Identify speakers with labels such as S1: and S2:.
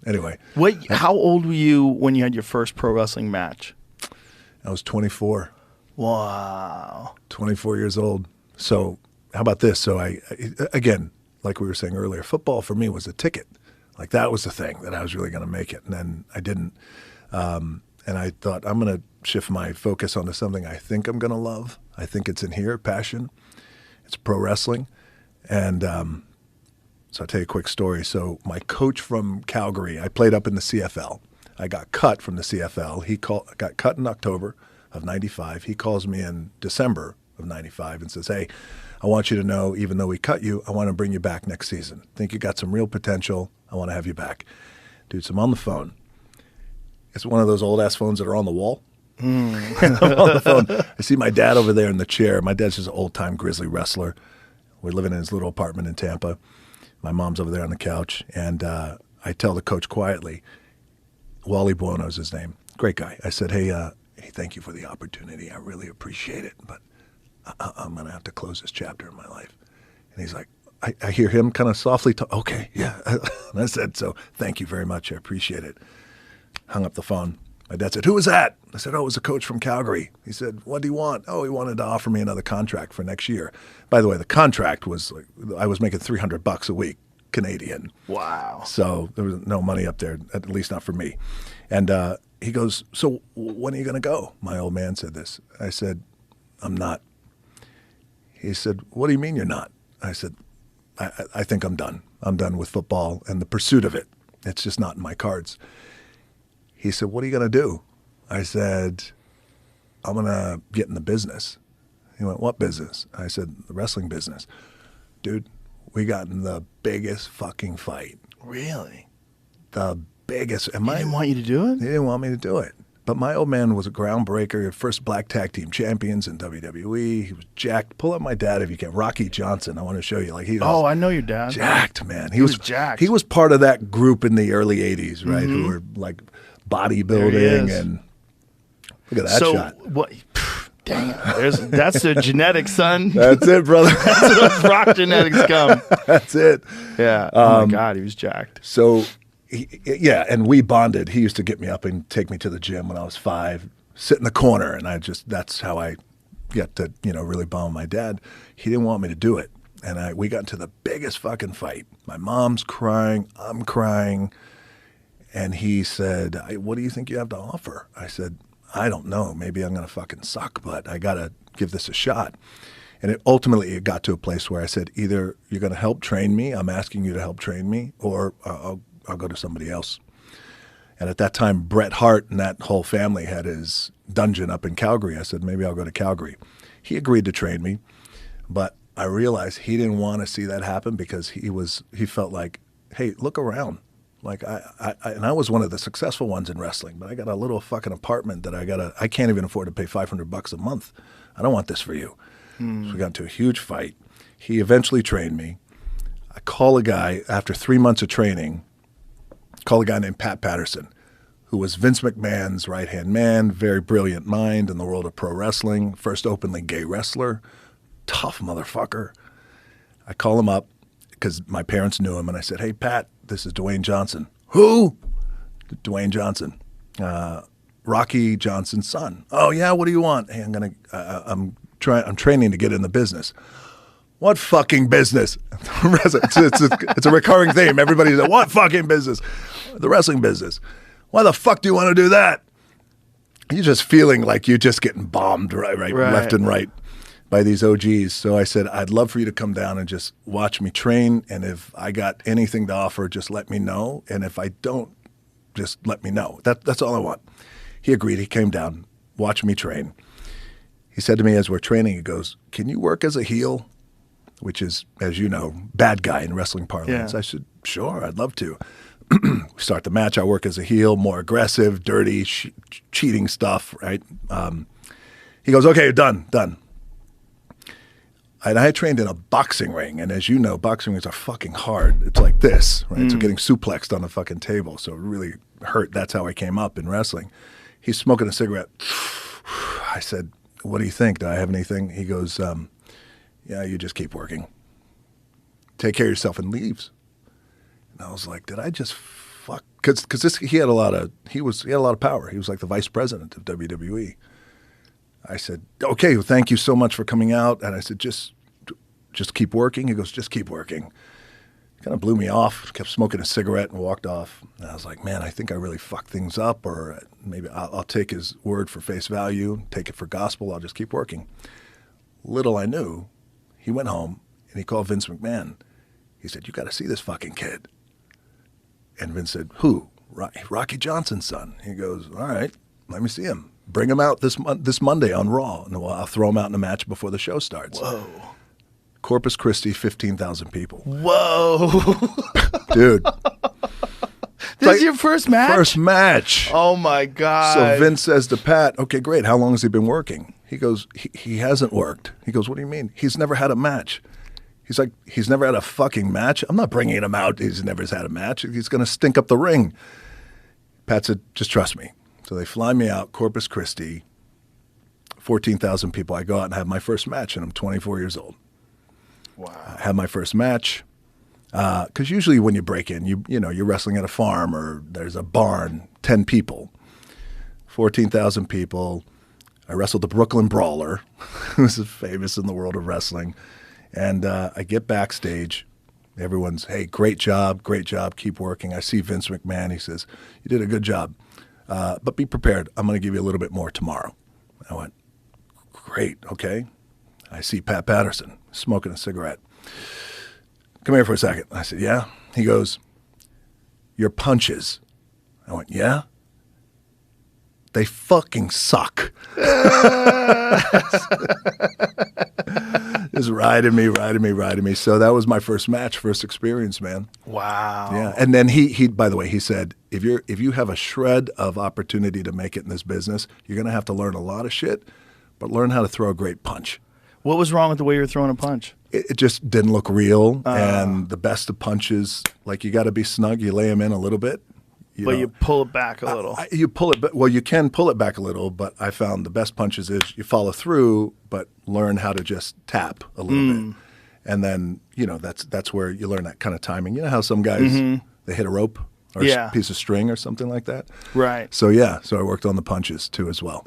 S1: Anyway.
S2: How old were you when you had your first pro wrestling match?
S1: I was 24.
S2: Wow.
S1: 24 years old. So how about this? So again, like we were saying earlier, football for me was a ticket. Like that was the thing that I was really going to make it. And then I didn't. And I thought I'm going to shift my focus onto something I think I'm going to love. I think it's in here, passion. It's pro wrestling. And so I'll tell you a quick story. So my coach from Calgary, I played up in the CFL. I got cut from the CFL. He got cut in October of 95. He calls me in December of 95 and says, hey, I want you to know, even though we cut you, I want to bring you back next season. Think you got some real potential. I want to have you back. Dude, so I'm on the phone. It's one of those old-ass phones that are on the wall. I'm on the phone. I see my dad over there in the chair. My dad's just an old-time Grizzly wrestler. We're living in his little apartment in Tampa. My mom's over there on the couch. And I tell the coach quietly, Wally Buono's his name. Great guy. I said, hey, thank you for the opportunity. I really appreciate it. But I'm going to have to close this chapter in my life. And he's like, I hear him kind of softly talk. Okay, yeah. And I said, so thank you very much. I appreciate it. Hung up the phone. My dad said, who was that? I said, oh, it was a coach from Calgary. He said, what do you want? Oh, he wanted to offer me another contract for next year. By the way, the contract was like, I was making $300 a week Canadian.
S2: Wow.
S1: So there was no money up there, at least not for me. And he goes, so when are you going to go? My old man said this. I said, I'm not. He said, what do you mean you're not? I said, I think I'm done. I'm done with football and the pursuit of it. It's just not in my cards. He said, what are you going to do? I said, I'm going to get in the business. He went, what business? I said, the wrestling business. Dude, we got in the biggest fucking fight.
S2: Really?
S1: The biggest.
S2: He didn't want you to do it?
S1: He didn't want me to do it. But my old man was a groundbreaker, first black tag team champions in WWE. He was jacked. Pull up my dad if you can. Rocky Johnson. I want to show you. Like he.
S2: Oh, I know your dad.
S1: Jacked, man.
S2: He was jacked.
S1: He was part of that group in the early '80s, right? Who were like bodybuilding and look at that shot.
S2: So what? Dang it! That's the genetics, son.
S1: That's it, brother.
S2: That's where those rock genetics come.
S1: That's it.
S2: Yeah. Oh my God, he was jacked.
S1: So. Yeah, and we bonded. He used to get me up and take me to the gym when I was 5, sit in the corner, and that's how I got to, really bond with my dad. He didn't want me to do it, and we got into the biggest fucking fight. My mom's crying, I'm crying, and he said, what do you think you have to offer? I said, I don't know. Maybe I'm going to fucking suck, but I got to give this a shot. And ultimately it got to a place where I said, either you're going to help train me, I'm asking you to help train me, or I'll go to somebody else. And at that time, Bret Hart and that whole family had his dungeon up in Calgary. I said, maybe I'll go to Calgary. He agreed to train me, but I realized he didn't want to see that happen because he felt like, hey, look around. Like I was one of the successful ones in wrestling, but I got a little fucking apartment that I can't even afford to pay $500 a month. I don't want this for you. So we got into a huge fight. He eventually trained me. I call a guy after 3 months of training. Call a guy named Pat Patterson, who was Vince McMahon's right-hand man, very brilliant mind in the world of pro wrestling, first openly gay wrestler, tough motherfucker. I call him up because my parents knew him, and I said, hey, Pat, this is Dwayne Johnson. Who? Dwayne Johnson. Rocky Johnson's son. Oh, yeah, what do you want? Hey, I'm training to get in the business. What fucking business? It's a recurring theme. Everybody's like, what fucking business? The wrestling business. Why the fuck do you want to do that? You're just feeling like you're just getting bombed right, left and right by these OGs. So I said, I'd love for you to come down and just watch me train. And if I got anything to offer, just let me know. And if I don't, just let me know. That's all I want. He agreed. He came down, watched me train. He said to me as we're training, he goes, can you work as a heel? Which is, as you know, bad guy in wrestling parlance. Yeah. I said, sure, I'd love to. We start the match. I work as a heel, more aggressive, dirty, cheating stuff, right? He goes, okay, done. And I had trained in a boxing ring, and as you know, boxing rings are fucking hard. It's like this, right? So getting suplexed on the fucking table, so it really hurt. That's how I came up in wrestling. He's smoking a cigarette. I said, what do you think? Do I have anything? He goes, yeah, you just keep working. Take care of yourself, and leaves. And I was like, did I just fuck? Because he had a lot of power. He was like the vice president of WWE. I said, okay, well, thank you so much for coming out. And I said, just keep working. He goes, just keep working. Kind of blew me off, kept smoking a cigarette and walked off. And I was like, man, I think I really fucked things up, or maybe I'll take his word for face value, take it for gospel. I'll just keep working. Little I knew, he went home and he called Vince McMahon. He said, you got to see this fucking kid. And Vince said, who? Rocky Johnson's son. He goes, all right, let me see him. Bring him out this Monday on Raw, and I'll throw him out in a match before the show starts.
S2: Whoa.
S1: Corpus Christi, 15,000 people.
S2: Whoa.
S1: Dude.
S2: This is your first match?
S1: First match.
S2: Oh, my God.
S1: So Vince says to Pat, okay, great. How long has he been working? He goes, he hasn't worked. He goes, what do you mean? He's never had a match. He's like, he's never had a fucking match? I'm not bringing him out. He's never had a match. He's going to stink up the ring. Pat said, just trust me. So they fly me out, Corpus Christi, 14,000 people. I go out and have my first match, and I'm 24 years old.
S2: Wow.
S1: I have my first match. Because usually when you break in, you're wrestling at a farm or there's a barn, 10 people, 14,000 people. I wrestled the Brooklyn Brawler, who's famous in the world of wrestling. And I get backstage. Everyone's, hey, great job, keep working. I see Vince McMahon. He says, you did a good job, but be prepared. I'm going to give you a little bit more tomorrow. I went, great, okay. I see Pat Patterson smoking a cigarette. Come here for a second. I said, yeah. He goes, your punches. I went, yeah. They fucking suck. Just riding me. So that was my first match, first experience, man.
S2: Wow.
S1: Yeah. And then he by the way, he said, if you have a shred of opportunity to make it in this business, you're going to have to learn a lot of shit, but learn how to throw a great punch.
S2: What was wrong with the way you were throwing a punch?
S1: It just didn't look real. And the best of punches, like you got to be snug. You lay them in a little bit.
S2: You pull it back a little.
S1: You pull it, well, you can pull it back a little, but I found the best punches is you follow through, but learn how to just tap a little bit. And then, that's where you learn that kind of timing. You know how some guys, they hit a rope or a piece of string or something like that?
S2: Right.
S1: So, so I worked on the punches too as well.